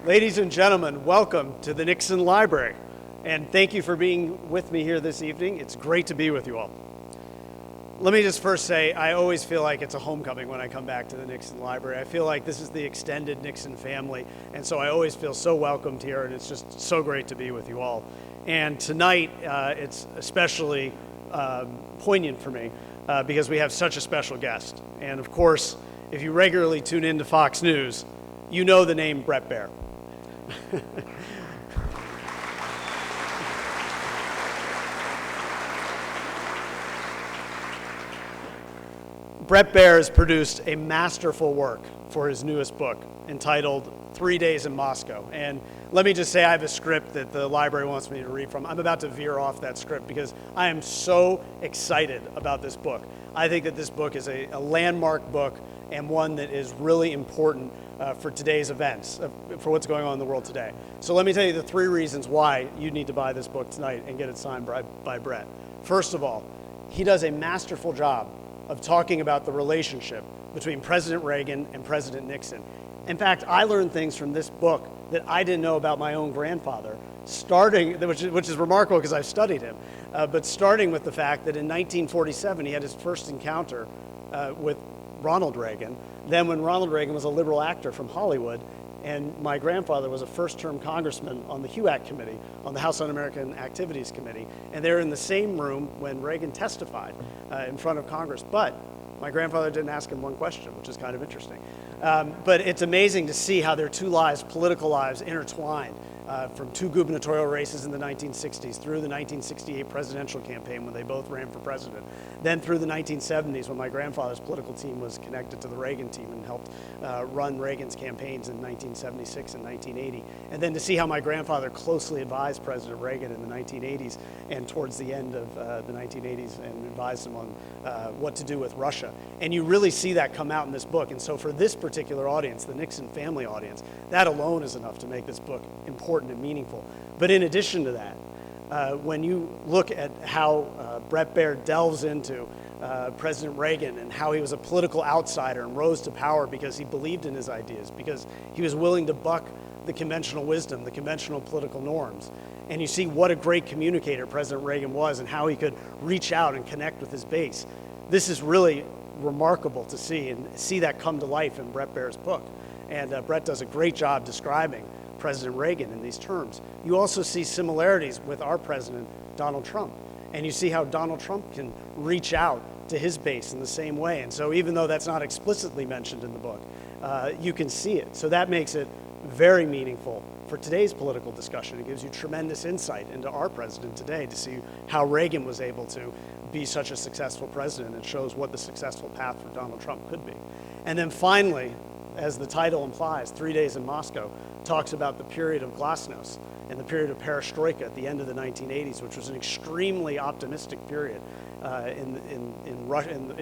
Ladies and gentlemen, welcome to the Nixon Library, and thank you for being with me here this evening. It's great to be with you all. Let me just first say, I always feel like it's a homecoming when I come back to the Nixon Library. I feel like this is the extended Nixon family, and so I always feel so welcomed here, and it's just so great to be with you all. And tonight, it's especially poignant for me because we have such a special guest. And of course, if you regularly tune into Fox News, you know the name Bret Baier. Bret Baier has produced a masterful work for his newest book entitled 3 Days in Moscow. And let me just say I have a script that the library wants me to read from. I'm about to veer off that script because I am so excited about this book. I think that this book is a landmark book and one that is really important for today's events, for what's going on in the world today. So let me tell you the 3 reasons why you need to buy this book tonight and get it signed by Bret. First of all, he does a masterful job of talking about the relationship between President Reagan and President Nixon. In fact, I learned things from this book that I didn't know about my own grandfather, which is remarkable because I've studied him, but starting with the fact that in 1947 he had his first encounter with Ronald Reagan. Then when Ronald Reagan was a liberal actor from Hollywood, and my grandfather was a first-term congressman on the HUAC committee, on the House Un-American Activities Committee, and they were in the same room when Reagan testified in front of Congress. But my grandfather didn't ask him one question, which is kind of interesting. But it's amazing to see how their 2 lives, political lives, intertwined from 2 gubernatorial races in the 1960s through the 1968 presidential campaign when they both ran for president, then through the 1970s when my grandfather's political team was connected to the Reagan team and helped run Reagan's campaigns in 1976 and 1980, and then to see how my grandfather closely advised President Reagan in the 1980s and towards the end of the 1980s and advised him on what to do with Russia. And you really see that come out in this book. And so for this particular audience, the Nixon family audience, that alone is enough to make this book important and meaningful. But in addition to that, when you look at how Bret Baier delves into President Reagan and how he was a political outsider and rose to power because he believed in his ideas, because he was willing to buck the conventional wisdom, the conventional political norms. And you see what a great communicator President Reagan was and how he could reach out and connect with his base. This is really remarkable to see and see that come to life in Bret Baier's book. And Bret does a great job describing President Reagan in these terms. You also see similarities with our president, Donald Trump. And you see how Donald Trump can reach out to his base in the same way. And so even though that's not explicitly mentioned in the book, you can see it. So that makes it very meaningful for today's political discussion. It gives you tremendous insight into our president today to see how Reagan was able to be such a successful president and shows what the successful path for Donald Trump could be. And then finally, as the title implies, 3 Days in Moscow talks about the period of glasnost and the period of perestroika at the end of the 1980s, which was an extremely optimistic period in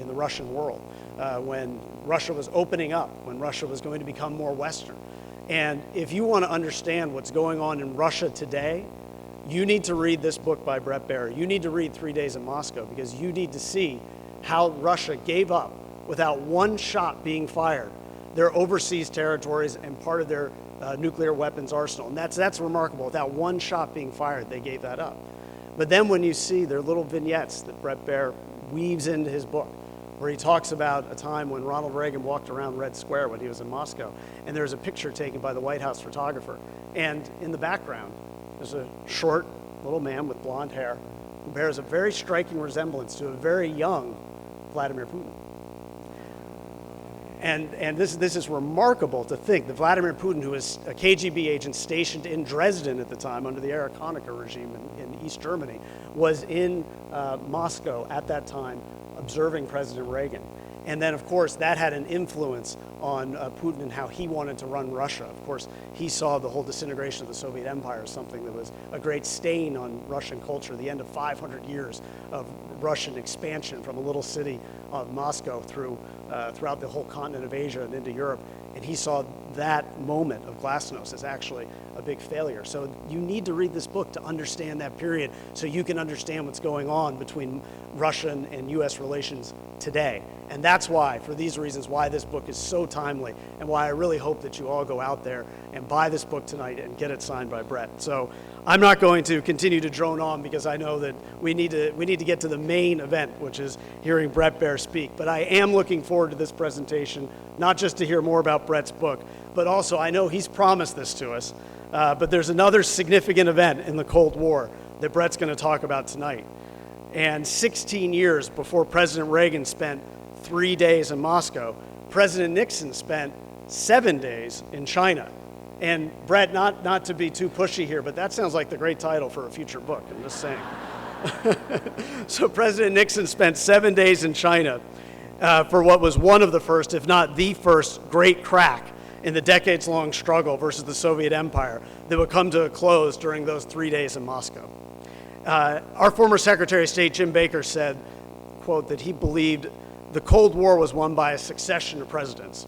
the Russian world, when Russia was opening up, when Russia was going to become more Western. And if you want to understand what's going on in Russia today, you need to read this book by Bret Baier. You need to read 3 Days in Moscow because you need to see how Russia gave up without one shot being fired their overseas territories and part of their nuclear weapons arsenal. And that's remarkable. Without one shot being fired, they gave that up. But then when you see their little vignettes that Bret Baier weaves into his book, where he talks about a time when Ronald Reagan walked around Red Square when he was in Moscow, and there's a picture taken by the White House photographer. And in the background, there's a short little man with blonde hair who bears a very striking resemblance to a very young Vladimir Putin. And this is remarkable to think that Vladimir Putin, who was a KGB agent stationed in Dresden at the time under the Erich Honecker regime in East Germany, was in Moscow at that time observing President Reagan. And then, of course, that had an influence on Putin and how he wanted to run Russia. Of course, he saw the whole disintegration of the Soviet Empire as something that was a great stain on Russian culture, the end of 500 years of Russian expansion from a little city of Moscow throughout the whole continent of Asia and into Europe. And he saw that moment of glasnost as actually a big failure. So you need to read this book to understand that period so you can understand what's going on between Russian and U.S. relations today. And that's why, for these reasons, why this book is so timely and why I really hope that you all go out there and buy this book tonight and get it signed by Bret. So I'm not going to continue to drone on because I know that we need to get to the main event, which is hearing Bret Baier speak. But I am looking forward to this presentation, not just to hear more about Bret's book, but also I know he's promised this to us, but there's another significant event in the Cold War that Bret's going to talk about tonight. And 16 years before President Reagan spent 3 days in Moscow, President Nixon spent 7 days in China. And Bret, not to be too pushy here, but that sounds like the great title for a future book, I'm just saying. So President Nixon spent 7 days in China for what was one of the first, if not the first, great crack in the decades-long struggle versus the Soviet Empire that would come to a close during those 3 days in Moscow. Our former Secretary of State, Jim Baker, said, quote, that he believed the Cold War was won by a succession of presidents.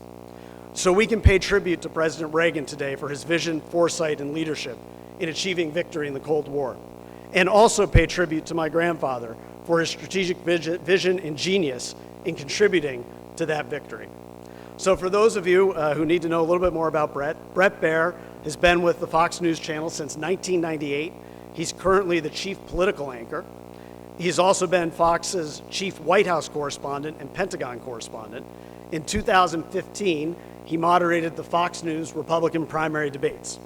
So we can pay tribute to President Reagan today for his vision, foresight, and leadership in achieving victory in the Cold War, and also pay tribute to my grandfather for his strategic vision and genius in contributing to that victory. So for those of you who need to know a little bit more about Bret Baier has been with the Fox News Channel since 1998. He's currently the chief political anchor. He's also been Fox's chief White House correspondent and Pentagon correspondent. In 2015, he moderated the Fox News Republican primary debates.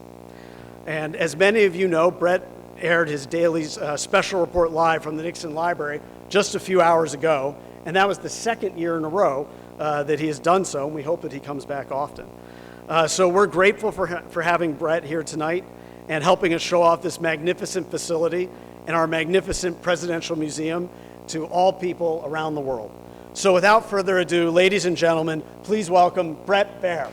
And as many of you know, Bret aired his daily special report live from the Nixon Library just a few hours ago, and that was the second year in a row that he has done so, and we hope that he comes back often. So we're grateful for having Bret here tonight and helping us show off this magnificent facility and our magnificent presidential museum to all people around the world. So without further ado, ladies and gentlemen, please welcome Bret Baier.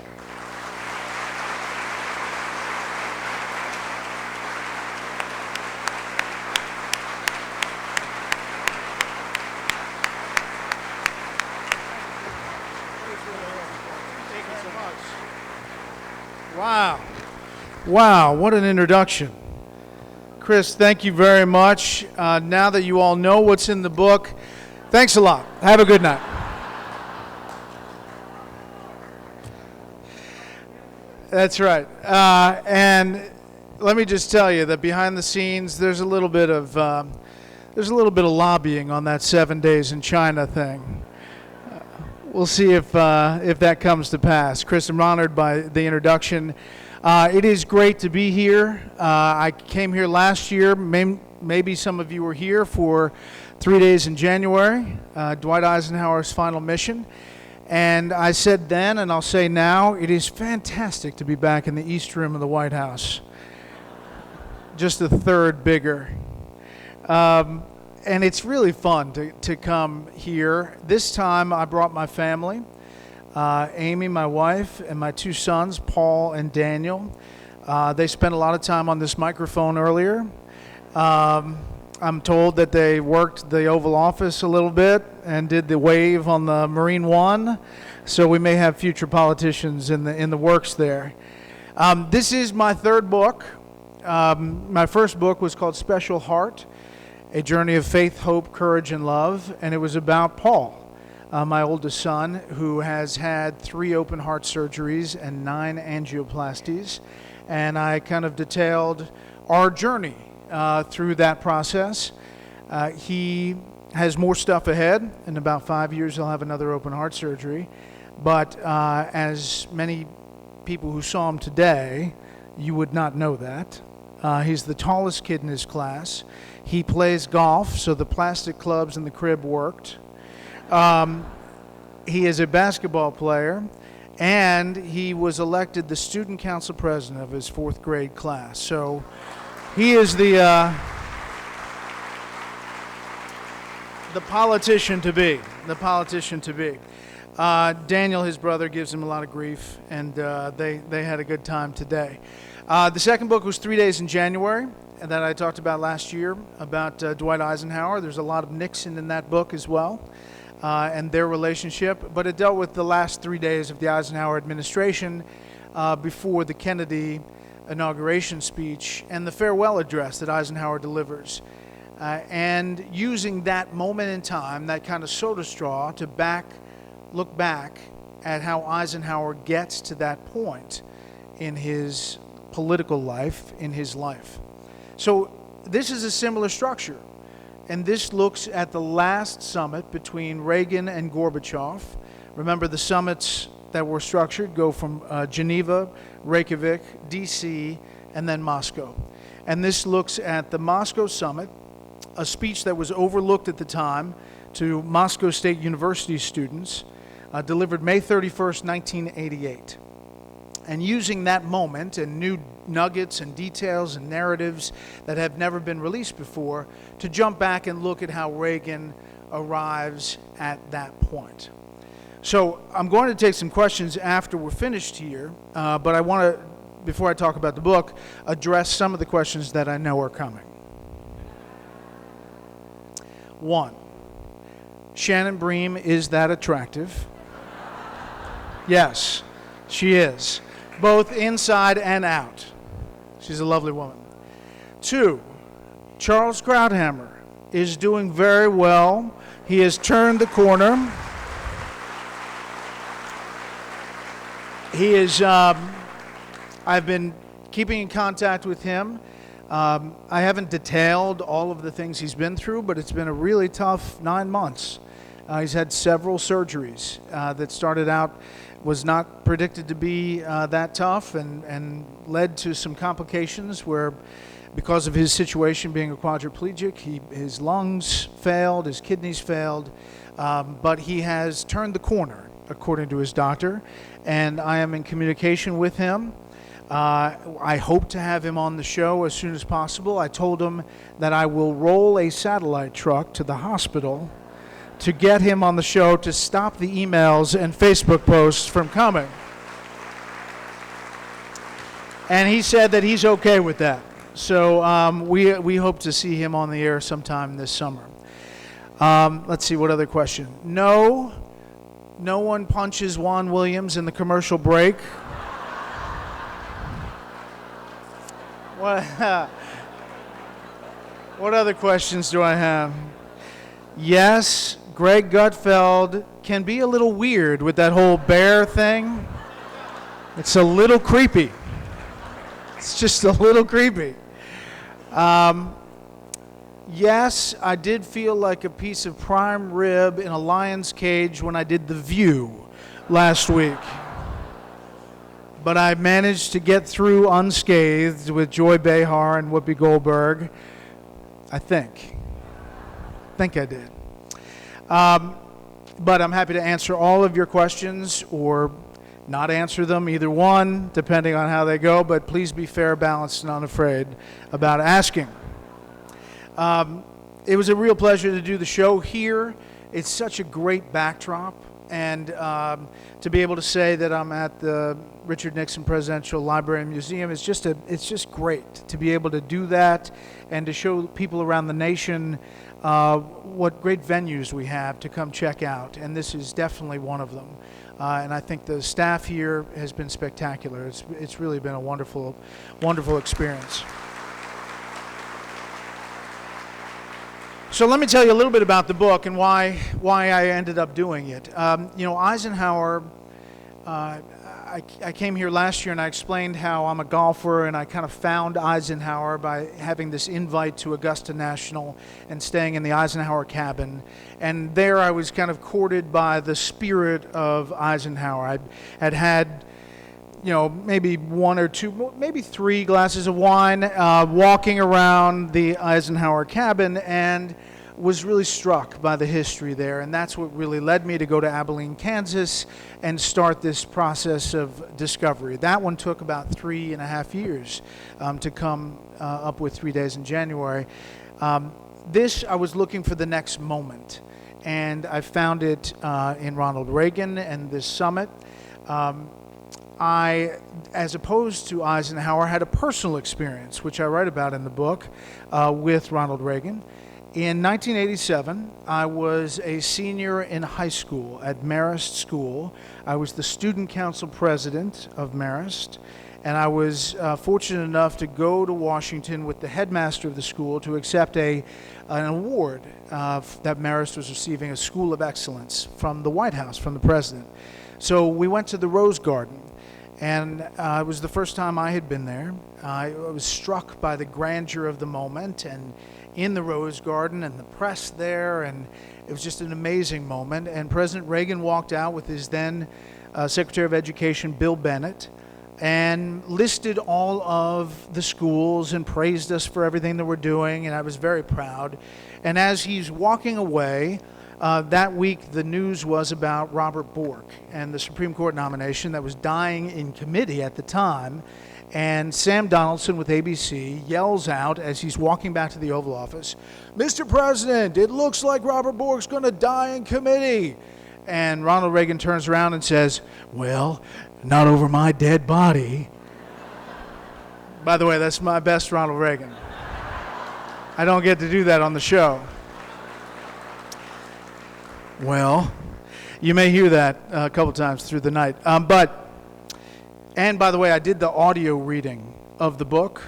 Wow. Wow, what an introduction. Chris, thank you very much. Now that you all know what's in the book, thanks a lot. Have a good night. That's right. And let me just tell you that behind the scenes, there's a little bit of lobbying on that 7 days in China thing. We'll see if that comes to pass. Chris, I'm honored by the introduction. It is great to be here. I came here last year. Maybe some of you were here for 3 days in January, Dwight Eisenhower's final mission. And I said then, and I'll say now, it is fantastic to be back in the East Room of the White House. Just a third bigger. And it's really fun to come here. This time I brought my family, Amy, my wife, and my two sons, Paul and Daniel. They spent a lot of time on this microphone earlier. I'm told that they worked the Oval Office a little bit and did the wave on the Marine One, so we may have future politicians in the works there. This is my third book. My first book was called Special Heart, A Journey of Faith, Hope, Courage, and Love, and it was about Paul, my oldest son, who has had 3 open heart surgeries and 9 angioplasties, and I kind of detailed our journey through that process. He has more stuff ahead. In about 5 years, he'll have another open heart surgery, but as many people who saw him today, you would not know that. He's the tallest kid in his class. He plays golf, so the plastic clubs in the crib worked. He is a basketball player, and he was elected the student council president of his 4th grade class. So he is the politician to be. The politician to be. Daniel, his brother, gives him a lot of grief, and they had a good time today. The second book was 3 days in January, and that I talked about last year, about Dwight Eisenhower. There's a lot of Nixon in that book as well, and their relationship. But it dealt with the last 3 days of the Eisenhower administration before the Kennedy inauguration speech and the farewell address that Eisenhower delivers. And using that moment in time, that kind of soda straw, to back look back at how Eisenhower gets to that point in his political life, in his life. So this is a similar structure, and this looks at the last summit between Reagan and Gorbachev. Remember, the summits that were structured go from Geneva, Reykjavik, D.C., and then Moscow. And this looks at the Moscow summit, a speech that was overlooked at the time to Moscow State University students, delivered May 31st, 1988. And using that moment and new nuggets and details and narratives that have never been released before to jump back and look at how Reagan arrives at that point. So I'm going to take some questions after we're finished here, but I want to, before I talk about the book, address some of the questions that I know are coming. 1, Shannon Bream, is that attractive? Yes, she is, both inside and out. She's a lovely woman. 2, Charles Krauthammer is doing very well. He has turned the corner. He is, I've been keeping in contact with him. I haven't detailed all of the things he's been through, but it's been a really tough 9 months. He's had several surgeries that started out, was not predicted to be that tough, and led to some complications where, because of his situation being a quadriplegic, his lungs failed, his kidneys failed, but he has turned the corner, according to his doctor, and I am in communication with him. I hope to have him on the show as soon as possible. I told him that I will roll a satellite truck to the hospital to get him on the show to stop the emails and Facebook posts from coming. And he said that he's okay with that. So we hope to see him on the air sometime this summer. Let's see, what other question? No one punches Juan Williams in the commercial break. What other questions do I have? Yes, Greg Gutfeld can be a little weird with that whole bear thing. It's a little creepy. It's just a little creepy. Yes, I did feel like a piece of prime rib in a lion's cage when I did The View last week. But I managed to get through unscathed with Joy Behar and Whoopi Goldberg. I think I did. But I'm happy to answer all of your questions or not answer them, either one, depending on how they go. But please be fair, balanced, and unafraid about asking. It was a real pleasure to do the show here. It's such a great backdrop. And to be able to say that I'm at the Richard Nixon Presidential Library and Museum, it's just great to be able to do that and to show people around the nation what great venues we have to come check out. And this is definitely one of them. And I think the staff here has been spectacular. It's really been a wonderful, wonderful experience. So let me tell you a little bit about the book and why I ended up doing it. Eisenhower, I came here last year and I explained how I'm a golfer, and I kind of found Eisenhower by having this invite to Augusta National and staying in the Eisenhower cabin. And there I was kind of courted by the spirit of Eisenhower. I had maybe 1 or 2, maybe 3 glasses of wine, walking around the Eisenhower cabin, and was really struck by the history there. And that's what really led me to go to Abilene, Kansas, and start this process of discovery. That one took about 3.5 years to come up with 3 Days in January. This, I was looking for the next moment, and I found it in Ronald Reagan and this summit. I, as opposed to Eisenhower, had a personal experience, which I write about in the book, with Ronald Reagan. In 1987, I was a senior in high school at Marist School. I was the student council president of Marist, And I was fortunate enough to go to Washington with the headmaster of the school to accept an award that Marist was receiving, a School of Excellence from the White House, from the president. So we went to the Rose Garden, and it was the first time I had been there. I was struck by the grandeur of the moment, and in the Rose Garden and the press there, and it was just an amazing moment. And President Reagan walked out with his then Secretary of Education, Bill Bennett, and listed all of the schools and praised us for everything that we're doing, and I was very proud. And as he's walking away, that week the news was about Robert Bork and the Supreme Court nomination that was dying in committee at the time. And Sam Donaldson with ABC yells out as he's walking back to the Oval Office, "Mr. President, it looks like Robert Bork's going to die in committee." And Ronald Reagan turns around and says, "Well, not over my dead body." By the way, that's my best Ronald Reagan. I don't get to do that on the show. Well, you may hear that a couple times through the night. And by the way, I did the audio reading of the book,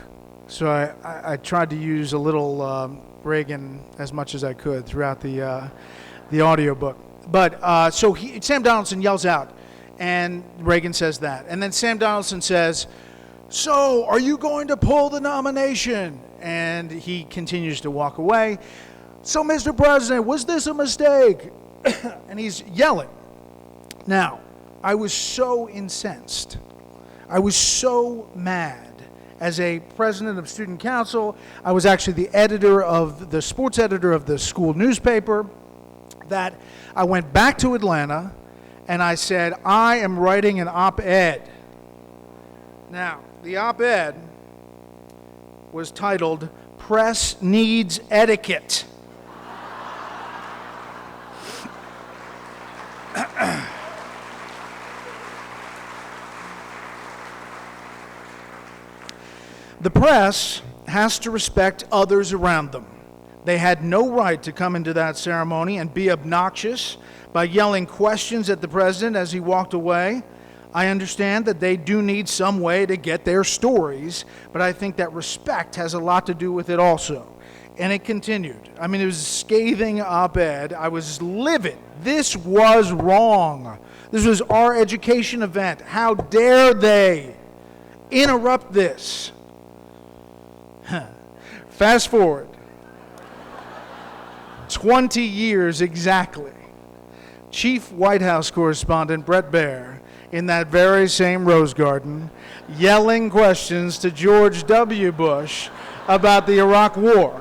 so I tried to use a little Reagan as much as I could throughout the audio book. But so Sam Donaldson yells out, and Reagan says that. And then Sam Donaldson says, "So, are you going to pull the nomination?" And he continues to walk away. "So, Mr. President, was this a mistake?" And he's yelling. Now, I was so incensed. I was so mad. As a president of student council, I was actually the sports editor of the school newspaper, that I went back to Atlanta and I said, "I am writing an op-ed." Now, the op-ed was titled, "Press Needs Etiquette." The press has to respect others around them. They had no right to come into that ceremony and be obnoxious by yelling questions at the president as he walked away. I understand that they do need some way to get their stories, but I think that respect has a lot to do with it also. And it continued. I mean, it was a scathing op-ed. I was livid. This was wrong. This was our education event. How dare they interrupt this? Fast forward 20 years exactly. Chief White House correspondent Bret Baier in that very same Rose Garden yelling questions to George W. Bush about the Iraq War.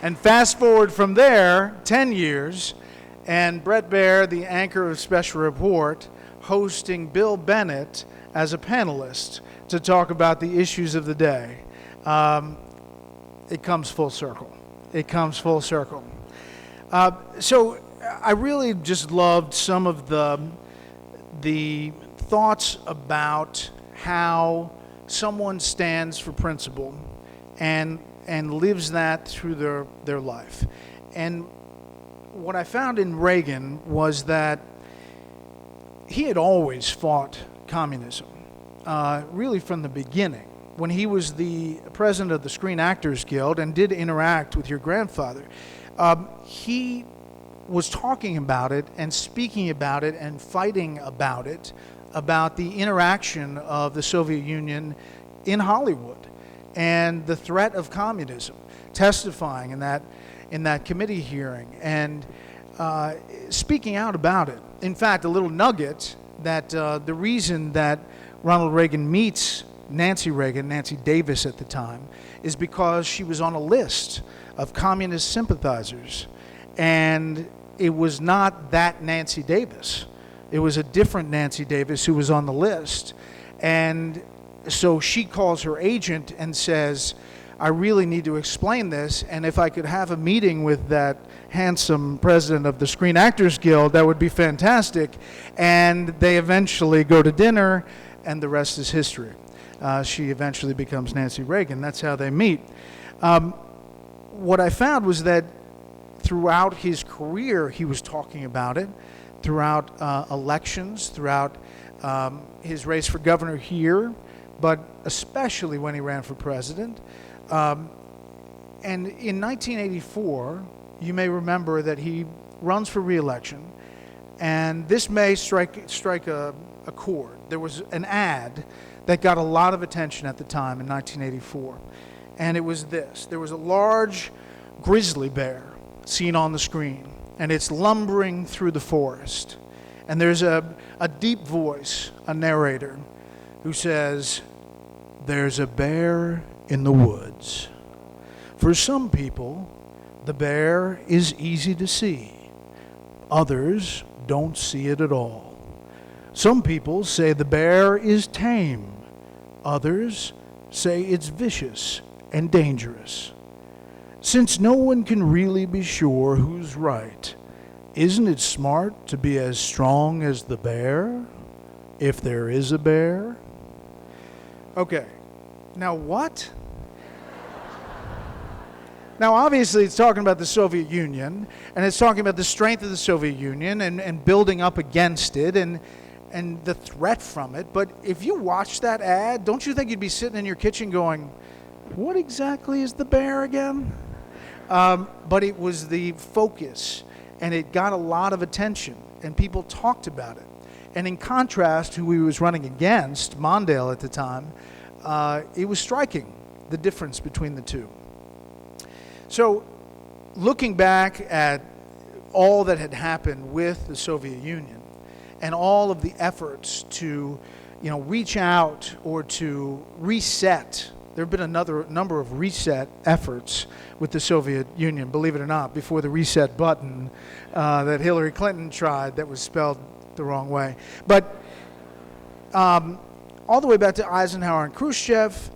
And fast forward from there 10 years, and Bret Baier, the anchor of Special Report, hosting Bill Bennett as a panelist to talk about the issues of the day. It comes full circle. It comes full circle. So I really just loved some of the thoughts about how someone stands for principle and lives that through their life. And what I found in Reagan was that he had always fought communism, really from the beginning. When he was the president of the Screen Actors Guild and did interact with your grandfather, he was talking about it and speaking about it and fighting about it, about the interaction of the Soviet Union in Hollywood and the threat of communism, testifying in that committee hearing and speaking out about it. In fact, a little nugget that the reason that Ronald Reagan meets Nancy Reagan, Nancy Davis at the time, is because she was on a list of communist sympathizers. And it was not that Nancy Davis. It was a different Nancy Davis who was on the list. And so she calls her agent and says, "I really need to explain this, and if I could have a meeting with that handsome president of the Screen Actors Guild, that would be fantastic." And they eventually go to dinner, and the rest is history. She eventually becomes Nancy Reagan. That's how they meet. What I found was that throughout his career, he was talking about it, throughout elections, throughout his race for governor here, but especially when he ran for president. And in 1984, you may remember that he runs for re-election, and this may strike a chord. There was an ad that got a lot of attention at the time in 1984, and it was this. There was a large grizzly bear seen on the screen, and it's lumbering through the forest. And there's a deep voice, a narrator, who says, "There's a bear in the woods. For some people, the bear is easy to see. Others don't see it at all. Some people say the bear is tame. Others say it's vicious and dangerous. Since no one can really be sure who's right, isn't it smart to be as strong as the bear, if there is a bear?" Okay, now what? Now, obviously, it's talking about the Soviet Union, and it's talking about the strength of the Soviet Union and building up against it and the threat from it. But if you watch that ad, don't you think you'd be sitting in your kitchen going, what exactly is the bear again? But it was the focus, and it got a lot of attention, and people talked about it. And in contrast, who he was running against, Mondale at the time, it was striking, the difference between the two. So, looking back at all that had happened with the Soviet Union and all of the efforts to, reach out or to reset, there have been another number of reset efforts with the Soviet Union, believe it or not, before the reset button that Hillary Clinton tried that was spelled the wrong way. But all the way back to Eisenhower and Khrushchev.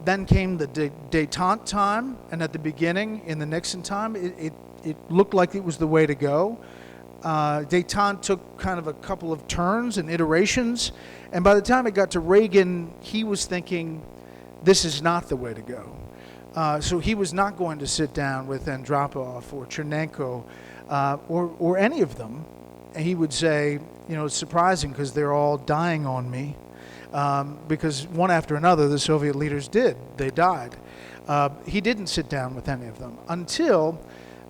Then came the détente time, and at the beginning, in the Nixon time, it looked like it was the way to go. Détente took kind of a couple of turns and iterations, and by the time it got to Reagan, he was thinking, this is not the way to go. So he was not going to sit down with Andropov or Chernenko or any of them, and he would say, it's surprising because they're all dying on me. Because one after another, the Soviet leaders did. They died. He didn't sit down with any of them until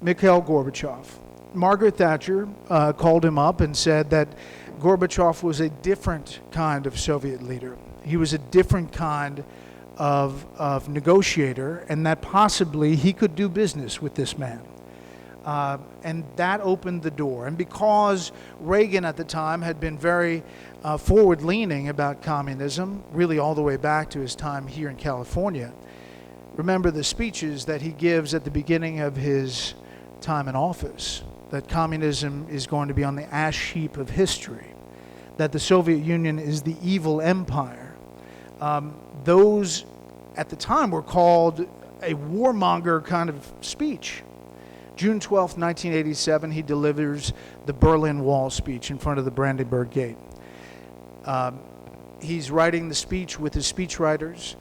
Mikhail Gorbachev. Margaret Thatcher called him up and said that Gorbachev was a different kind of Soviet leader. He was a different kind of negotiator, and that possibly he could do business with this man. And that opened the door. And because Reagan at the time had been very forward-leaning about communism, really all the way back to his time here in California, remember the speeches that he gives at the beginning of his time in office, that communism is going to be on the ash heap of history, that the Soviet Union is the evil empire. Those at the time were called a warmonger kind of speech. June 12, 1987, he delivers the Berlin Wall speech in front of the Brandenburg Gate. He's writing the speech with his speechwriters,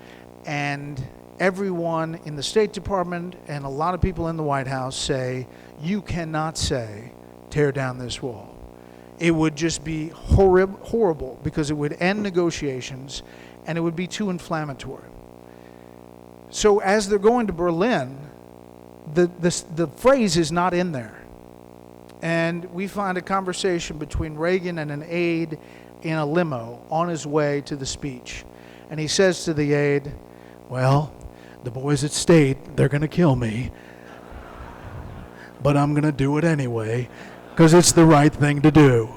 and everyone in the State Department and a lot of people in the White House say, you cannot say, tear down this wall. It would just be horrible because it would end negotiations and it would be too inflammatory. So as they're going to Berlin, the phrase is not in there. And we find a conversation between Reagan and an aide in a limo on his way to the speech. And he says to the aide, well, the boys at State, they're going to kill me. But I'm going to do it anyway because it's the right thing to do.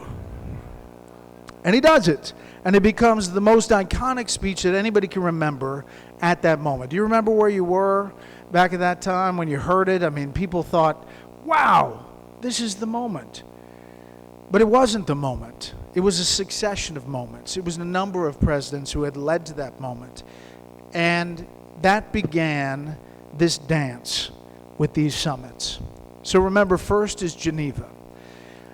And he does it. And it becomes the most iconic speech that anybody can remember at that moment. Do you remember where you were back at that time when you heard it? I mean, people thought, wow, this is the moment. But it wasn't the moment. It was a succession of moments. It was a number of presidents who had led to that moment. And that began this dance with these summits. So remember, first is Geneva.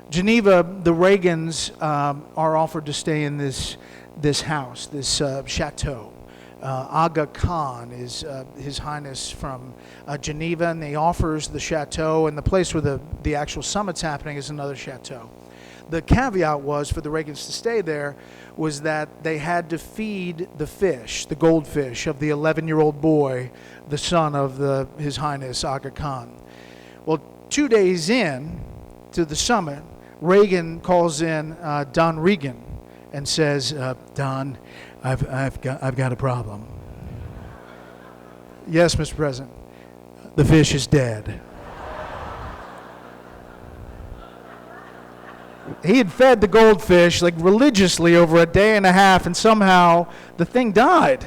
Geneva, the Reagans are offered to stay in this house, this chateau. Aga Khan is His Highness from Geneva, and he offers the chateau, and the place where the actual summit's happening is another chateau. The caveat was for the Reagans to stay there was that they had to feed the fish, the goldfish of the 11-year-old boy, the son of His Highness Aga Khan. Well, 2 days in to the summit, Reagan calls in Don Regan and says, Don, I've got a problem. Yes, Mr. President. The fish is dead. He had fed the goldfish like religiously over a day and a half, and somehow the thing died.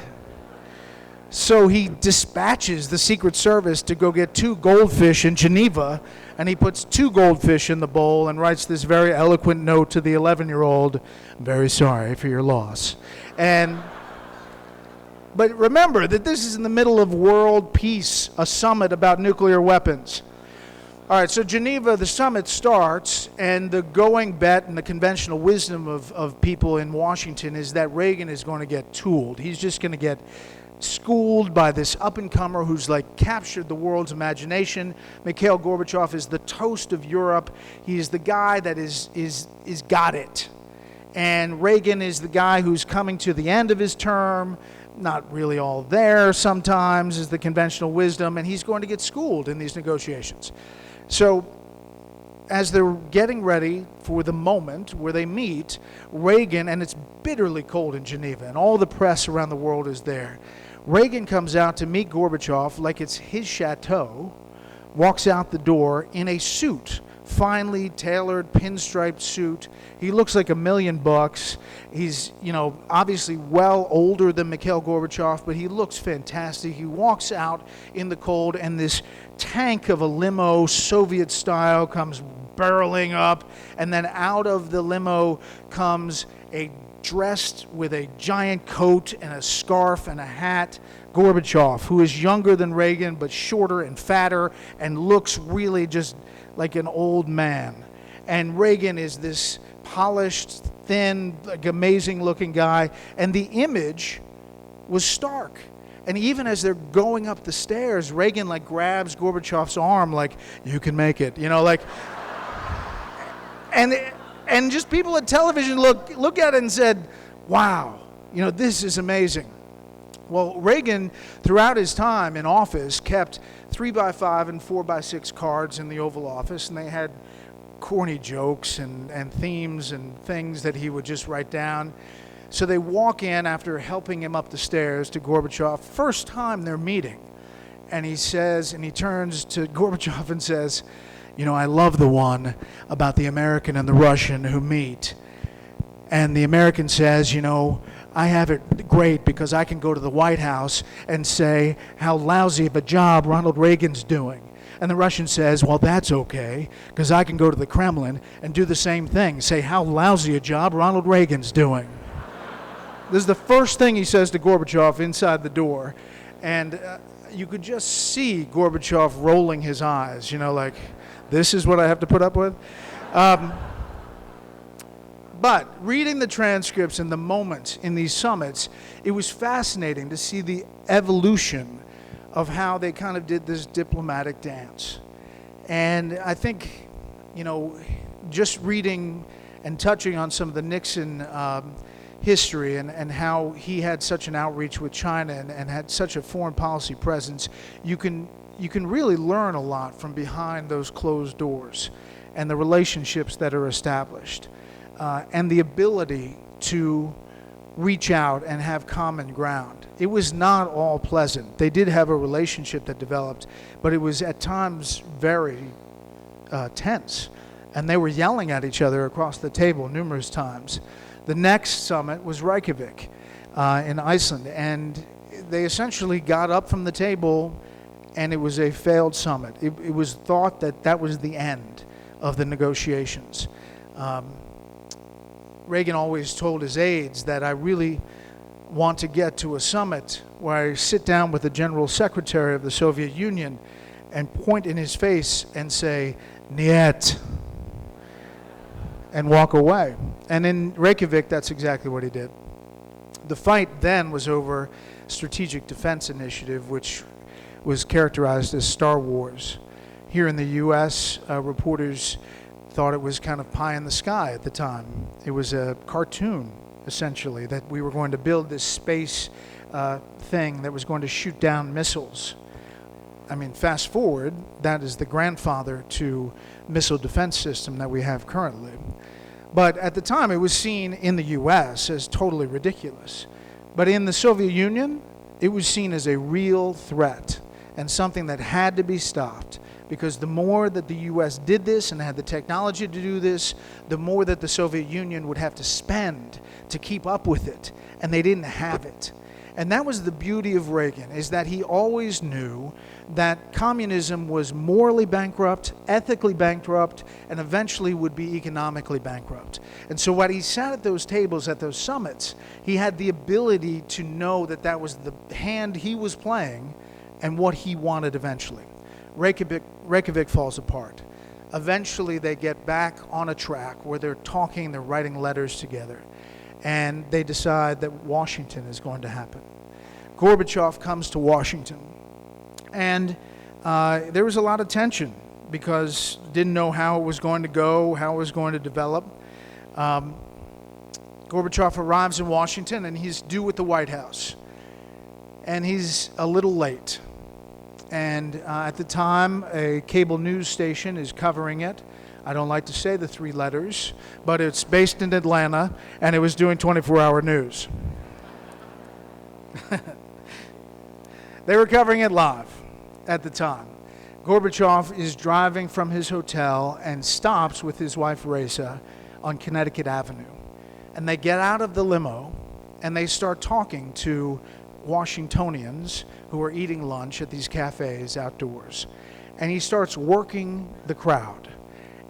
So he dispatches the Secret Service to go get 2 goldfish in Geneva, and he puts 2 goldfish in the bowl and writes this very eloquent note to the 11-year-old, "I'm very sorry for your loss." But remember that this is in the middle of world peace, a summit about nuclear weapons. All right, so Geneva, the summit starts, and the going bet and the conventional wisdom of people in Washington is that Reagan is going to get tooled. He's just going to get schooled by this up-and-comer who's like captured the world's imagination. Mikhail Gorbachev is the toast of Europe. He's the guy that is got it. And Reagan is the guy who's coming to the end of his term, not really all there sometimes is the conventional wisdom, and he's going to get schooled in these negotiations. So as they're getting ready for the moment where they meet, Reagan, and it's bitterly cold in Geneva, and all the press around the world is there. Reagan comes out to meet Gorbachev like it's his chateau, walks out the door in a suit, finely tailored pinstriped suit. He looks like $1 million. He's, obviously well older than Mikhail Gorbachev, but he looks fantastic. He walks out in the cold, and this tank of a limo, Soviet style, comes barreling up, and then out of the limo comes dressed with a giant coat and a scarf and a hat, Gorbachev, who is younger than Reagan but shorter and fatter and looks really just like an old man. And Reagan is this polished, thin, like amazing looking guy, and the image was stark. And even as they're going up the stairs, Reagan grabs Gorbachev's arm like, "You can make it," and just people at television look at it and said, "Wow, this is amazing." Well, Reagan, throughout his time in office, kept 3x5 and 4x6 cards in the Oval Office, and they had corny jokes and themes and things that he would just write down. So they walk in after helping him up the stairs to Gorbachev, first time they're meeting, and he turns to Gorbachev and says, "I love the one about the American and the Russian who meet." And the American says, "I have it great because I can go to the White House and say how lousy of a job Ronald Reagan's doing." And the Russian says, "Well, that's okay, because I can go to the Kremlin and do the same thing, say how lousy a job Ronald Reagan's doing." This is the first thing he says to Gorbachev inside the door. And you could just see Gorbachev rolling his eyes, like, this is what I have to put up with? But reading the transcripts and the moments in these summits, it was fascinating to see the evolution of how they kind of did this diplomatic dance. And I think, just reading and touching on some of the Nixon history and how he had such an outreach with China and had such a foreign policy presence, you can really learn a lot from behind those closed doors and the relationships that are established. And the ability to reach out and have common ground. It was not all pleasant. They did have a relationship that developed, but it was at times very tense. And they were yelling at each other across the table numerous times. The next summit was Reykjavik in Iceland, and they essentially got up from the table, and it was a failed summit. It was thought that was the end of the negotiations. Reagan always told his aides that I really want to get to a summit where I sit down with the General Secretary of the Soviet Union and point in his face and say, "Niet," and walk away. And in Reykjavik, that's exactly what he did. The fight then was over Strategic Defense Initiative, which was characterized as Star Wars. Here in the U.S., reporters thought it was kind of pie in the sky at the time. It was a cartoon, essentially, that we were going to build this space thing that was going to shoot down missiles. I mean, fast forward, that is the grandfather to missile defense system that we have currently. But at the time, it was seen in the U.S. as totally ridiculous. But in the Soviet Union, it was seen as a real threat and something that had to be stopped. Because the more that the U.S. did this and had the technology to do this, the more that the Soviet Union would have to spend to keep up with it. And they didn't have it. And that was the beauty of Reagan, is that he always knew that communism was morally bankrupt, ethically bankrupt, and eventually would be economically bankrupt. And so when he sat at those tables, at those summits, he had the ability to know that that was the hand he was playing and what he wanted eventually. Reykjavik falls apart. Eventually they get back on a track where they're talking, they're writing letters together. And they decide that Washington is going to happen. Gorbachev comes to Washington, and there was a lot of tension because didn't know how it was going to go, how it was going to develop. Gorbachev arrives in Washington, and he's due at the White House, and he's a little late. And at the time, a cable news station is covering it. I don't like to say the three letters, but it's based in Atlanta, and it was doing 24-hour news. They were covering it live at the time. Gorbachev is driving from his hotel and stops with his wife, Reza, on Connecticut Avenue. And they get out of the limo, and they start talking to Washingtonians who are eating lunch at these cafes outdoors. And he starts working the crowd.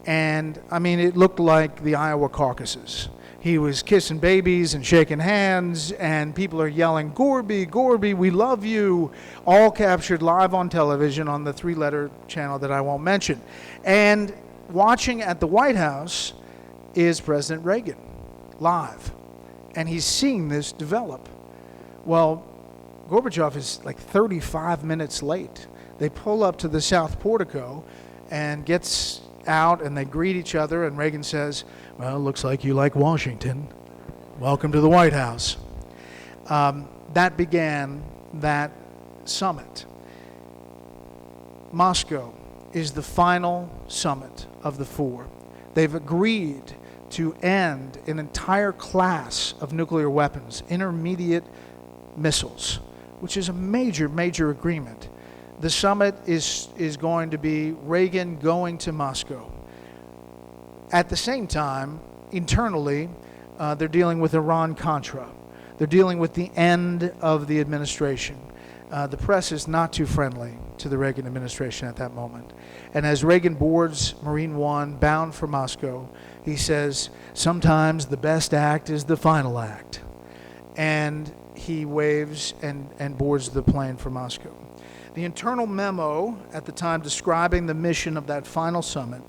And, I mean, it looked like the Iowa caucuses. He was kissing babies and shaking hands, and people are yelling, "Gorby, Gorby, we love you," all captured live on television on the three-letter channel that I won't mention. And watching at the White House is President Reagan, live. And he's seeing this develop. Well, Gorbachev is like 35 minutes late. They pull up to the South Portico and gets out, and they greet each other, and Reagan says, "Well, looks like you like Washington. Welcome to the White House." That began that summit. Moscow is the final summit of the four. They've agreed to end an entire class of nuclear weapons, intermediate missiles, which is a major, major agreement. The summit is going to be Reagan going to Moscow. At the same time, internally, they're dealing with Iran-Contra. They're dealing with the end of the administration. The press is not too friendly to the Reagan administration at that moment. And as Reagan boards Marine One, bound for Moscow, he says, "Sometimes the best act is the final act." And he waves and boards the plane for Moscow. The internal memo at the time describing the mission of that final summit,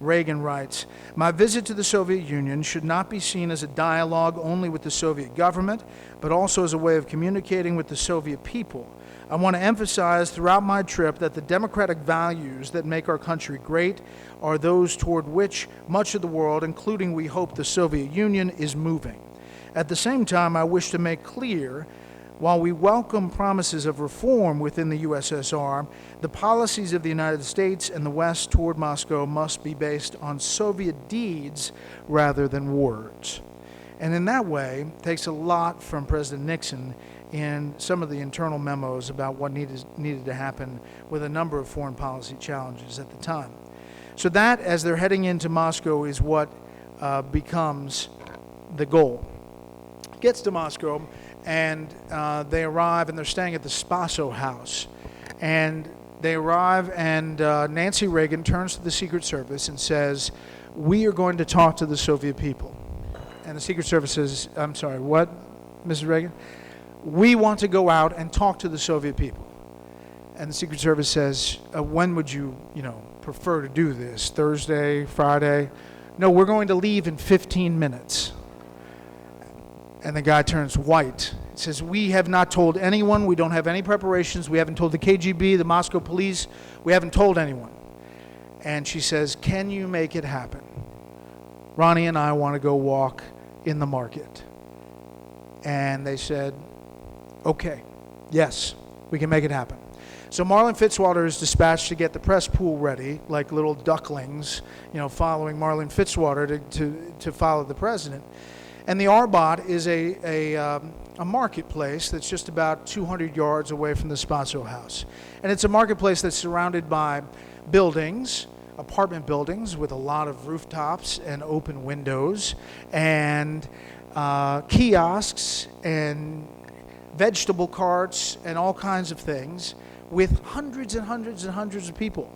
Reagan writes, "My visit to the Soviet Union should not be seen as a dialogue only with the Soviet government, but also as a way of communicating with the Soviet people. I want to emphasize throughout my trip that the democratic values that make our country great are those toward which much of the world, including we hope the Soviet Union, is moving. At the same time, I wish to make clear, while we welcome promises of reform within the USSR, the policies of the United States and the West toward Moscow must be based on Soviet deeds rather than words." And in that way, takes a lot from President Nixon in some of the internal memos about what needed to happen with a number of foreign policy challenges at the time. So that, as they're heading into Moscow, is what becomes the goal. Gets to Moscow, and they arrive, and they're staying at the Spaso House. And they arrive, and Nancy Reagan turns to the Secret Service and says, "We are going to talk to the Soviet people." And the Secret Service says, "I'm sorry, what, Mrs. Reagan?" "We want to go out and talk to the Soviet people." And the Secret Service says, "When would you, prefer to do this? Thursday, Friday?" "No, we're going to leave in 15 minutes. And the guy turns white. He says, "We have not told anyone. We don't have any preparations. We haven't told the KGB, the Moscow police. We haven't told anyone." And she says, "Can you make it happen?" Ronnie and I want to go walk in the market. And they said, okay, yes, we can make it happen. So Marlin Fitzwater is dispatched to get the press pool ready, like little ducklings, following Marlin Fitzwater to follow the president. And the Arbot is a marketplace that's just about 200 yards away from the Spaso House. And it's a marketplace that's surrounded by buildings, apartment buildings with a lot of rooftops and open windows, and kiosks and vegetable carts and all kinds of things, with hundreds and hundreds and hundreds of people.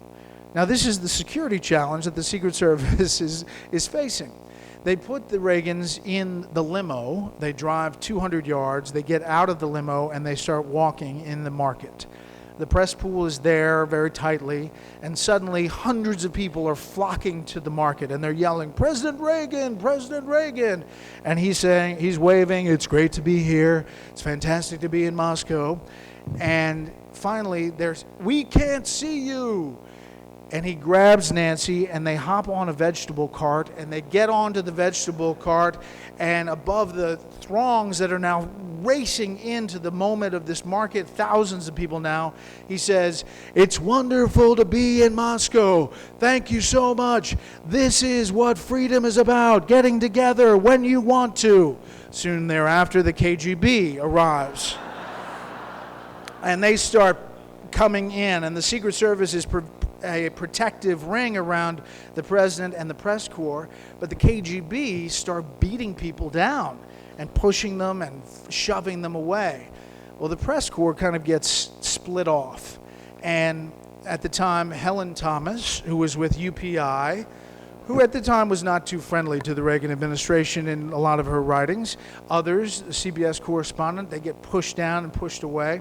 Now, this is the security challenge that the Secret Service is facing. They put the Reagans in the limo. They drive 200 yards. They get out of the limo, and they start walking in the market. The press pool is there very tightly, and suddenly hundreds of people are flocking to the market, and they're yelling, "President Reagan, President Reagan!" And he's waving, "It's great to be here. It's fantastic to be in Moscow." And finally, "We can't see you." And he grabs Nancy, and they hop on a vegetable cart, and they get onto the vegetable cart, and above the throngs that are now racing into the moment of this market, thousands of people now, he says, "It's wonderful to be in Moscow. Thank you so much. This is what freedom is about, getting together when you want to." Soon thereafter, the KGB arrives. And they start coming in, and the Secret Service is a protective ring around the president and the press corps, but the KGB start beating people down and pushing them and shoving them away. Well, the press corps kind of gets split off, and at the time, Helen Thomas, who was with UPI, who at the time was not too friendly to the Reagan administration in a lot of her writings, others, the CBS correspondent, they get pushed down and pushed away.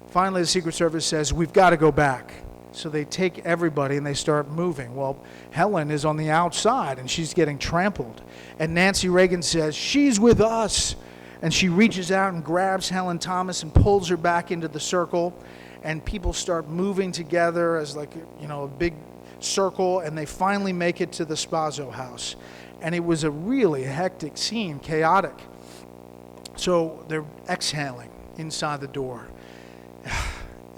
Finally, the Secret Service says, "We've got to go back." So they take everybody and they start moving. Well, Helen is on the outside and she's getting trampled. And Nancy Reagan says, "She's with us." And she reaches out and grabs Helen Thomas and pulls her back into the circle. And people start moving together as like, a big circle. And they finally make it to the Spaso House. And it was a really hectic scene, chaotic. So they're exhaling inside the door.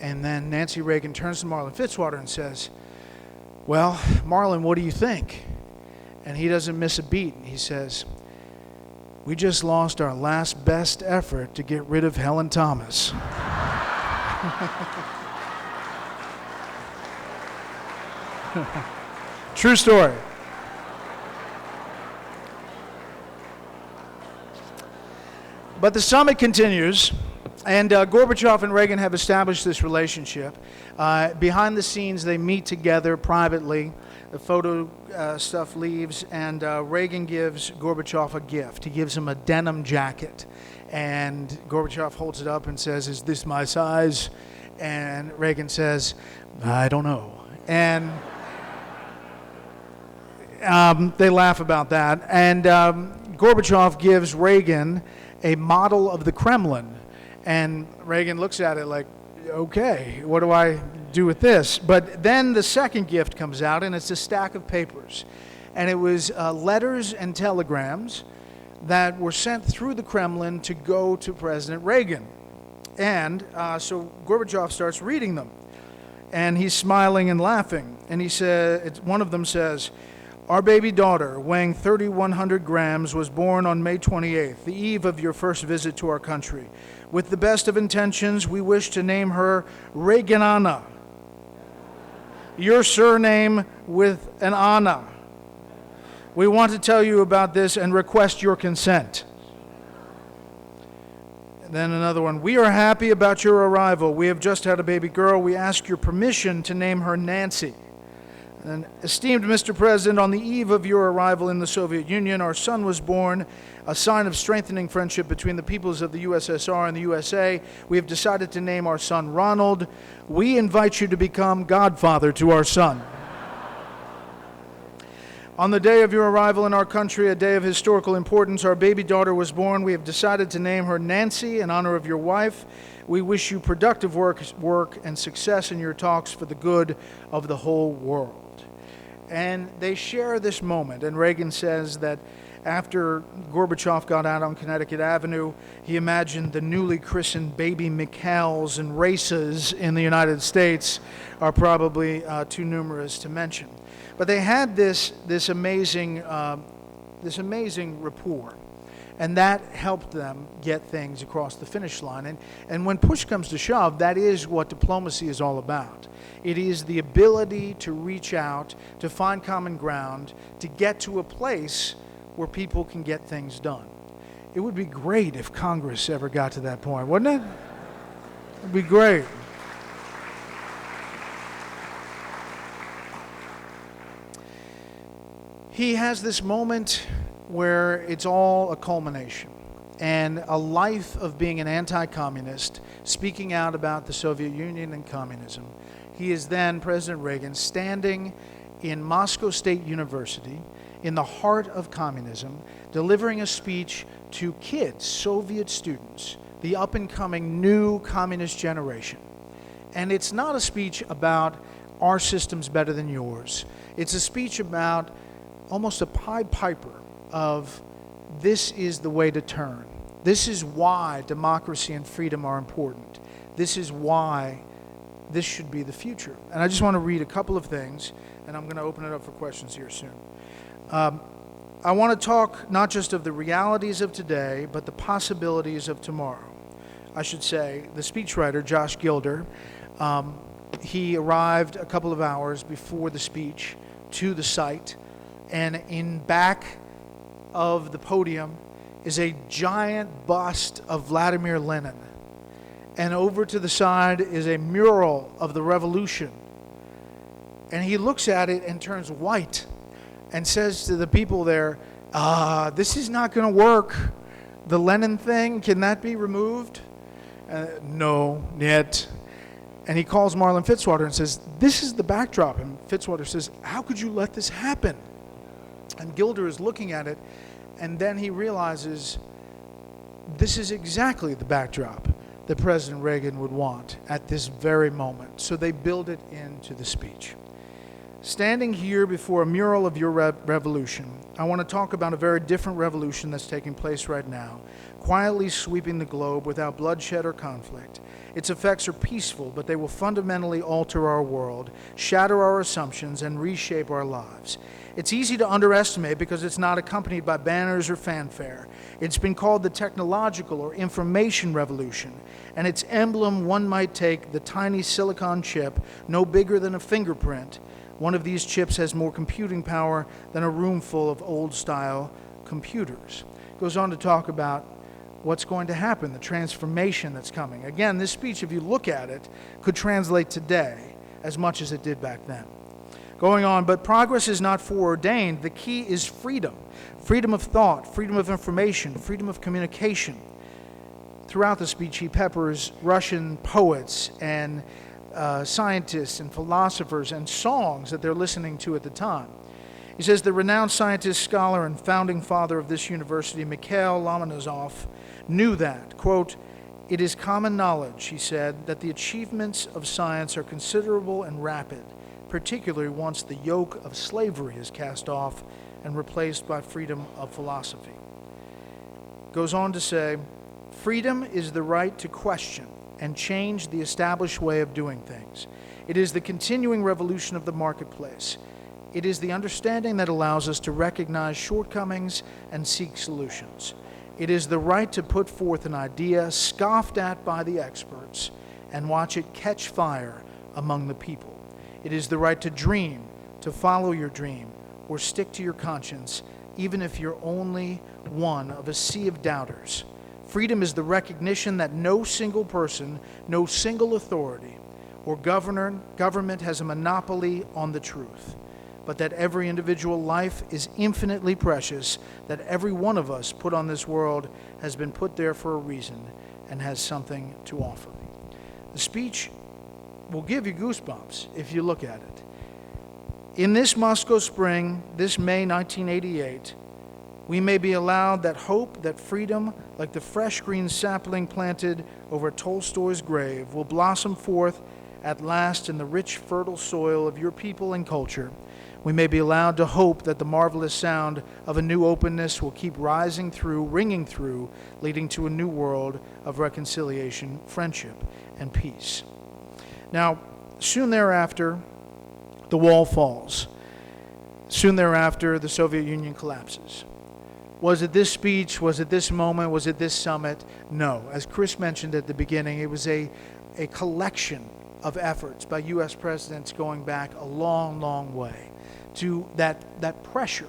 And then Nancy Reagan turns to Marlin Fitzwater and says, "Well, Marlin, what do you think?" And he doesn't miss a beat. He says, "We just lost our last best effort to get rid of Helen Thomas." True story. But the summit continues. And Gorbachev and Reagan have established this relationship. Behind the scenes, they meet together privately. The photo stuff leaves, and Reagan gives Gorbachev a gift. He gives him a denim jacket. And Gorbachev holds it up and says, "Is this my size?" And Reagan says, "I don't know." And they laugh about that. And Gorbachev gives Reagan a model of the Kremlin. And Reagan looks at it like, "Okay, what do I do with this?" But then the second gift comes out, and it's a stack of papers. And it was letters and telegrams that were sent through the Kremlin to go to President Reagan. And so Gorbachev starts reading them. And he's smiling and laughing. And one of them says, "Our baby daughter, weighing 3,100 grams, was born on May 28th, the eve of your first visit to our country. With the best of intentions, we wish to name her Reaganana. Your surname with an Anna. We want to tell you about this and request your consent." And then another one. "We are happy about your arrival. We have just had a baby girl. We ask your permission to name her Nancy. And esteemed Mr. President, on the eve of your arrival in the Soviet Union, our son was born, a sign of strengthening friendship between the peoples of the USSR and the USA. We have decided to name our son Ronald. We invite you to become godfather to our son. On the day of your arrival in our country, a day of historical importance, our baby daughter was born. We have decided to name her Nancy in honor of your wife. We wish you productive work and success in your talks for the good of the whole world." And they share this moment. And Reagan says that after Gorbachev got out on Connecticut Avenue, he imagined the newly christened baby Mikhails and races in the United States are probably too numerous to mention. But they had this amazing rapport, and that helped them get things across the finish line. And when push comes to shove, that is what diplomacy is all about. It is the ability to reach out, to find common ground, to get to a place where people can get things done. It would be great if Congress ever got to that point, wouldn't it? It would be great. He has this moment where it's all a culmination, and a life of being an anti-communist, speaking out about the Soviet Union and communism. He is then, President Reagan, standing in Moscow State University, in the heart of communism, delivering a speech to kids, Soviet students, the up-and-coming new communist generation. And it's not a speech about our system's better than yours. It's a speech about almost a Pied Piper of this is the way to turn. This is why democracy and freedom are important. This is why this should be the future. And I just want to read a couple of things, and I'm going to open it up for questions here soon. I want to talk not just of the realities of today, but the possibilities of tomorrow. I should say, the speechwriter, Josh Gilder, he arrived a couple of hours before the speech to the site, and in back of the podium is a giant bust of Vladimir Lenin. And over to the side is a mural of the revolution. And he looks at it and turns white and says to the people there, this is not going to work. The Lenin thing, can that be removed? No, yet. And he calls Marlon Fitzwater and says, this is the backdrop. And Fitzwater says, how could you let this happen? And Gilder is looking at it, and then he realizes this is exactly the backdrop that President Reagan would want at this very moment. So they build it into the speech. Standing here before a mural of your revolution, I want to talk about a very different revolution that's taking place right now, quietly sweeping the globe without bloodshed or conflict. Its effects are peaceful, but they will fundamentally alter our world, shatter our assumptions, and reshape our lives. It's easy to underestimate because it's not accompanied by banners or fanfare. It's been called the technological or information revolution, and its emblem, one might take the tiny silicon chip, no bigger than a fingerprint. One of these chips has more computing power than a room full of old-style computers. Goes on to talk about what's going to happen, the transformation that's coming. Again, this speech, if you look at it, could translate today as much as it did back then. Going on, but progress is not foreordained. The key is freedom. Freedom of thought, freedom of information, freedom of communication. Throughout the speech, he peppers Russian poets and scientists and philosophers and songs that they're listening to at the time. He says the renowned scientist, scholar, and founding father of this university, Mikhail Gorbachev, knew that, quote, it is common knowledge, he said, that the achievements of science are considerable and rapid, particularly once the yoke of slavery is cast off and replaced by freedom of philosophy. Goes on to say, freedom is the right to question and change the established way of doing things. It is the continuing revolution of the marketplace. It is the understanding that allows us to recognize shortcomings and seek solutions. It is the right to put forth an idea scoffed at by the experts and watch it catch fire among the people. It is the right to dream, to follow your dream, or stick to your conscience, even if you're only one of a sea of doubters. Freedom is the recognition that no single person, no single authority, or government has a monopoly on the truth, but that every individual life is infinitely precious, that every one of us put on this world has been put there for a reason and has something to offer. The speech will give you goosebumps if you look at it. In this Moscow spring, this May 1988, we may be allowed that hope that freedom, like the fresh green sapling planted over Tolstoy's grave, will blossom forth at last in the rich, fertile soil of your people and culture. We may be allowed to hope that the marvelous sound of a new openness will keep rising through, ringing through, leading to a new world of reconciliation, friendship, and peace. Now, soon thereafter, the wall falls. Soon thereafter, the Soviet Union collapses. Was it this speech? Was it this moment? Was it this summit? No. As Chris mentioned at the beginning, it was a collection of efforts by U.S. presidents going back a long, long way to that pressure.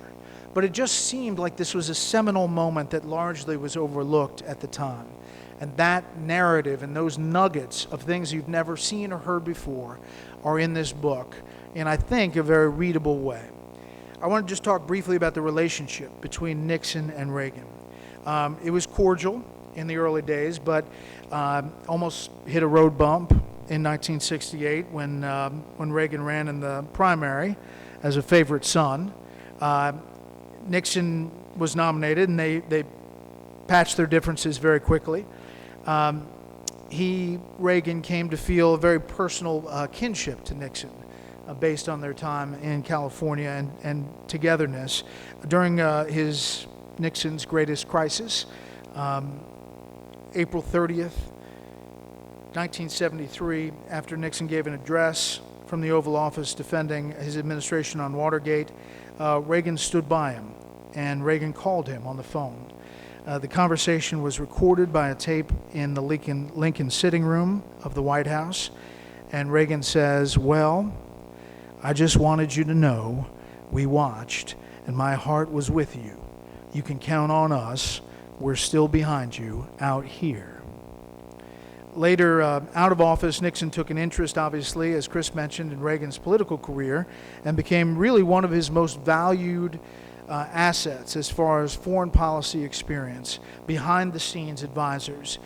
But it just seemed like this was a seminal moment that largely was overlooked at the time. And that narrative and those nuggets of things you've never seen or heard before are in this book in, I think, a very readable way. I want to just talk briefly about the relationship between Nixon and Reagan. It was cordial in the early days, but almost hit a road bump in 1968 when Reagan ran in the primary as a favorite son. Nixon was nominated, and they patched their differences very quickly. Reagan, came to feel a very personal kinship to Nixon based on their time in California and togetherness. During Nixon's greatest crisis, April 30th, 1973, after Nixon gave an address from the Oval Office defending his administration on Watergate, Reagan stood by him, and Reagan called him on the phone. The conversation was recorded by a tape in the Lincoln sitting room of the White House, and Reagan says, "Well, I just wanted you to know we watched, and my heart was with you. You can count on us. We're still behind you out here." Later, out of office, Nixon took an interest, obviously, as Chris mentioned, in Reagan's political career and became really one of his most valued assets as far as foreign policy experience, behind-the-scenes advisors.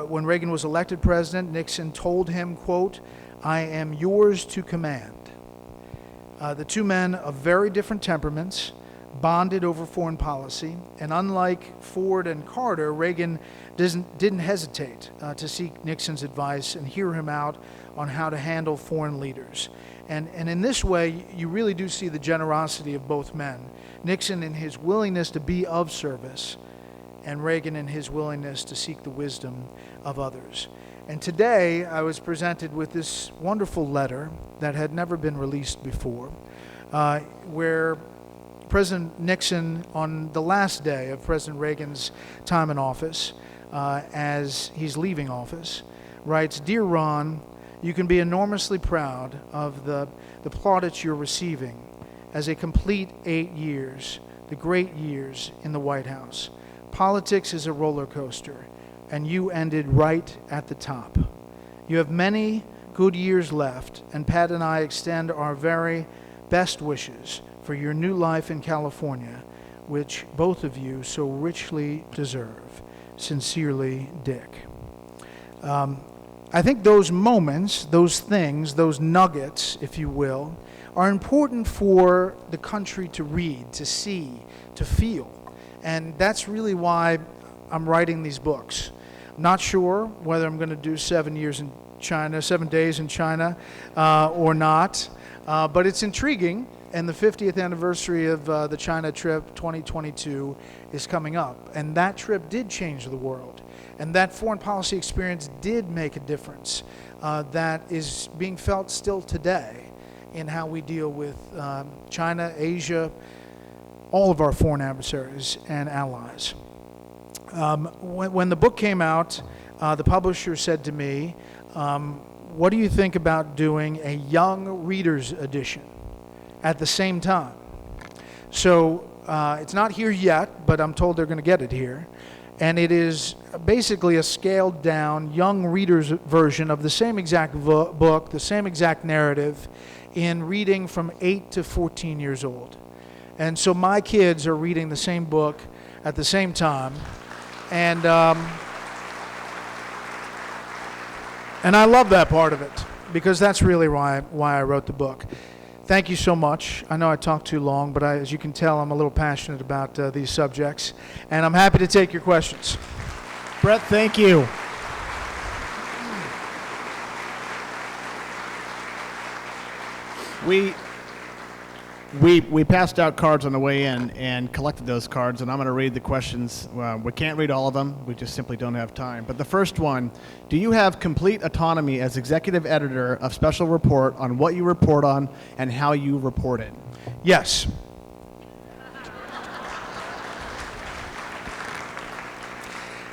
When Reagan was elected president, Nixon told him, quote, "I am yours to command." The two men of very different temperaments bonded over foreign policy, and unlike Ford and Carter, Reagan didn't hesitate to seek Nixon's advice and hear him out on how to handle foreign leaders. And in this way, you really do see the generosity of both men. Nixon in his willingness to be of service, and Reagan in his willingness to seek the wisdom of others. And today, I was presented with this wonderful letter that had never been released before, where President Nixon, on the last day of President Reagan's time in office, as he's leaving office, writes, "Dear Ron, you can be enormously proud of the plaudits you're receiving as a complete 8 years, the great years in the White House. Politics is a roller coaster, and you ended right at the top. You have many good years left, and Pat and I extend our very best wishes for your new life in California, which both of you so richly deserve. Sincerely, Dick." I think those moments, those things, those nuggets, if you will, are important for the country to read, to see, to feel. And that's really why I'm writing these books. I'm not sure whether I'm going to do 7 days in China, or not, but it's intriguing. And the 50th anniversary of the China trip, 2022, is coming up. And that trip did change the world. And that foreign policy experience did make a difference that is being felt still today in how we deal with China, Asia, all of our foreign adversaries and allies. When the book came out, the publisher said to me, "What do you think about doing a young reader's edition at the same time?" So it's not here yet, but I'm told they're going to get it here. And it is basically a scaled down young reader's version of the same exact book, the same exact narrative, in reading from 8 to 14 years old. And so my kids are reading the same book at the same time. And I love that part of it, because that's really why I wrote the book. Thank you so much. I know I talked too long, but as you can tell, I'm a little passionate about these subjects, and I'm happy to take your questions. Bret, thank you. We passed out cards on the way in and collected those cards, and I'm going to read the questions. We can't read all of them. We just simply don't have time. But the first one, do you have complete autonomy as executive editor of Special Report on what you report on and how you report it? Yes.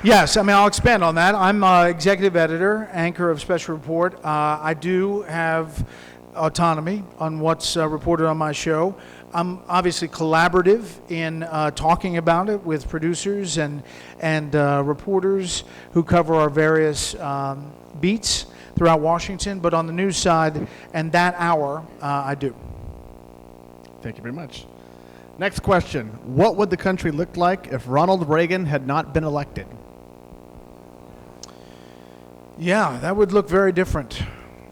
Yes, I mean, I'll expand on that. I'm executive editor, anchor of Special Report. I do have autonomy on what's reported on my show. I'm obviously collaborative in talking about it with producers and reporters who cover our various beats throughout Washington. But on the news side and that hour, I do. Thank you very much. Next question. What would the country look like if Ronald Reagan had not been elected? Yeah, that would look very different.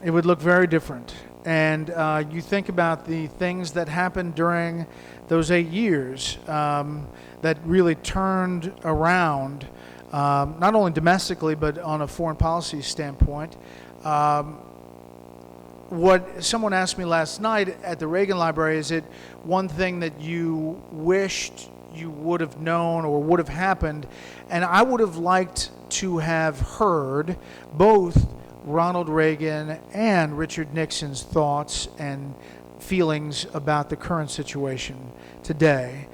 It would look very different. And you think about the things that happened during those 8 years that really turned around, not only domestically, but on a foreign policy standpoint. What someone asked me last night at the Reagan Library, is it one thing that you wished you would have known or would have happened? And I would have liked to have heard both Ronald Reagan and Richard Nixon's thoughts and feelings about the current situation today,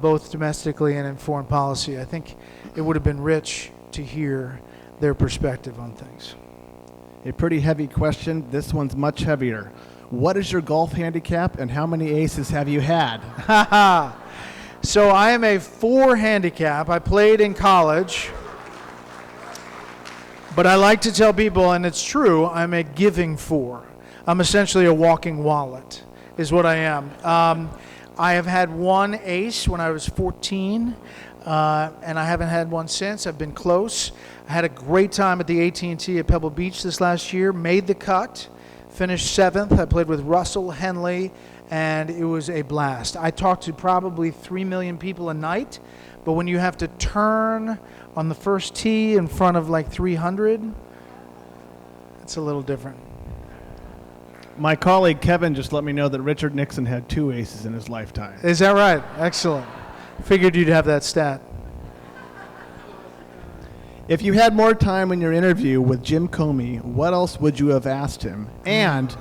both domestically and in foreign policy. I think it would have been rich to hear their perspective on things. A pretty heavy question. This one's much heavier. What is your golf handicap and how many aces have you had? So I am a 4 handicap. I played in college. But I like to tell people, and it's true, I'm a giving 4. I'm essentially a walking wallet, is what I am. I have had 1 ace when I was 14, and I haven't had one since. I've been close. I had a great time at the AT&T at Pebble Beach this last year, made the cut, finished 7th. I played with Russell Henley, and it was a blast. I talked to probably 3 million people a night, but when you have to turn on the first tee in front of like 300, it's a little different. My colleague Kevin just let me know that Richard Nixon had 2 aces in his lifetime. Is that right? Excellent. Figured you'd have that stat. If you had more time in your interview with Jim Comey, what else would you have asked him? And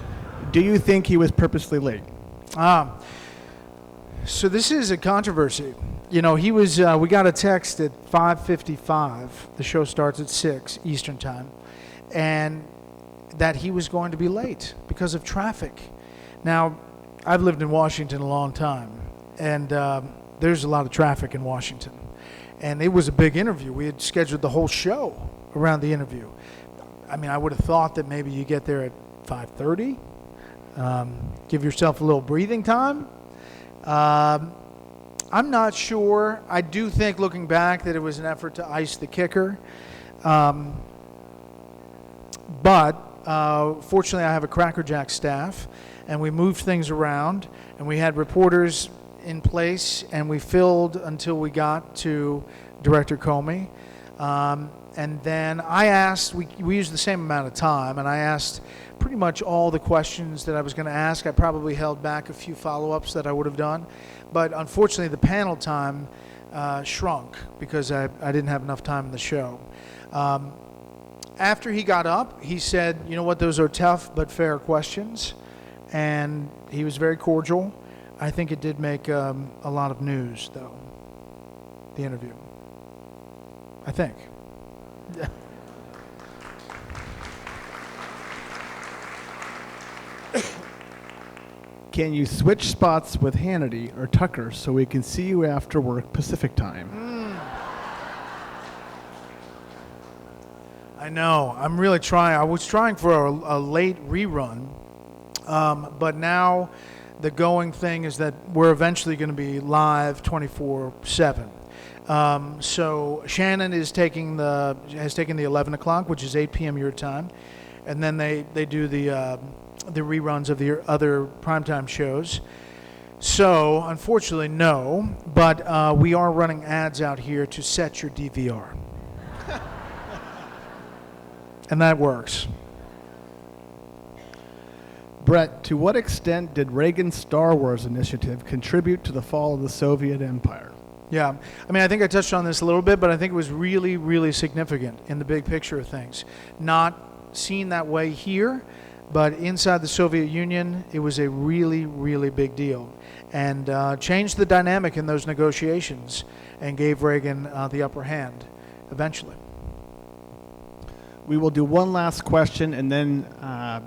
do you think he was purposely late? So this is a controversy. You know, he was. We got a text at 5:55. The show starts at 6 Eastern time, and that he was going to be late because of traffic. Now, I've lived in Washington a long time, and there's a lot of traffic in Washington. And it was a big interview. We had scheduled the whole show around the interview. I mean, I would have thought that maybe you get there at 5:30, give yourself a little breathing time. I'm not sure. I do think, looking back, that it was an effort to ice the kicker. But fortunately, I have a Cracker Jack staff, and we moved things around, and we had reporters in place, and we filled until we got to Director Comey. And then I asked, we used the same amount of time, and I asked pretty much all the questions that I was going to ask. I probably held back a few follow-ups that I would have done. But unfortunately, the panel time shrunk because I didn't have enough time in the show. After he got up, he said, you know what, those are tough but fair questions. And he was very cordial. I think it did make a lot of news, though, the interview. I think. Yeah. Can you switch spots with Hannity or Tucker so we can see you after work Pacific time? I know. I'm really trying. I was trying for a late rerun, but now the going thing is that we're eventually going to be live 24/7. So Shannon has taken the 11 o'clock, which is 8 p.m. your time, and then they do the reruns of the other primetime shows. So unfortunately, no, but we are running ads out here to set your DVR, and that works. Bret, to what extent did Reagan's Star Wars initiative contribute to the fall of the Soviet Empire? Yeah, I mean, I think I touched on this a little bit, but I think it was really, really significant in the big picture of things. Not seen that way here, but inside the Soviet Union, it was a really, really big deal, and changed the dynamic in those negotiations and gave Reagan the upper hand eventually. We will do one last question, and then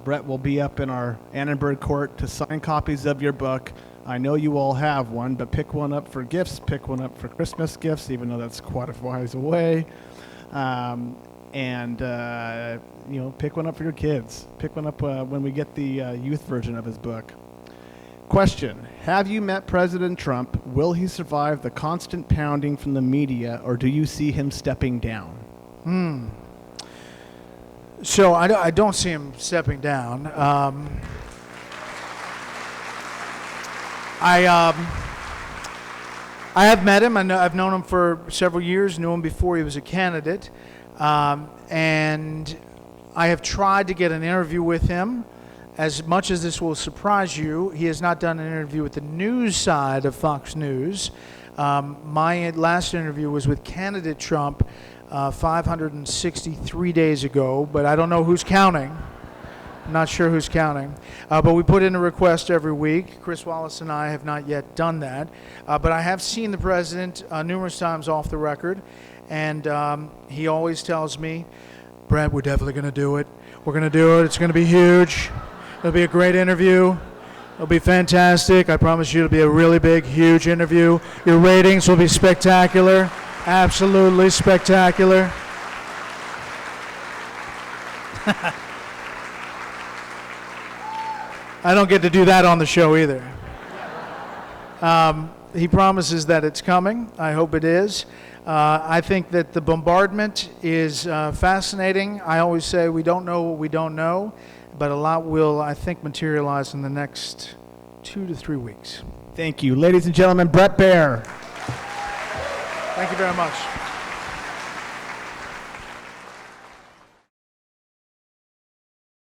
Bret will be up in our Annenberg court to sign copies of your book. I know you all have one, but pick one up for gifts, pick one up for Christmas gifts, even though that's quite a ways away. Pick one up for your kids. Pick one up when we get the youth version of his book. Question: have you met President Trump? Will he survive the constant pounding from the media, or do you see him stepping down? So I don't see him stepping down. I have met him. I've known him for several years, knew him before he was a candidate. And I have tried to get an interview with him. As much as this will surprise you, he has not done an interview with the news side of Fox News. My last interview was with candidate Trump 563 days ago, but I don't know who's counting. I'm not sure who's counting. But we put in a request every week. Chris Wallace and I have not yet done that. But I have seen the president numerous times off the record, and he always tells me, Bret, we're definitely going to do it. We're going to do it. It's going to be huge. It'll be a great interview. It'll be fantastic. I promise you it'll be a really big, huge interview. Your ratings will be spectacular. Absolutely spectacular. I don't get to do that on the show either. He promises that it's coming. I hope it is. I think that the bombardment is fascinating. I always say we don't know what we don't know, but a lot will, I think, materialize in the next 2 to 3 weeks. Thank you. Ladies and gentlemen, Bret Baier. Thank you very much.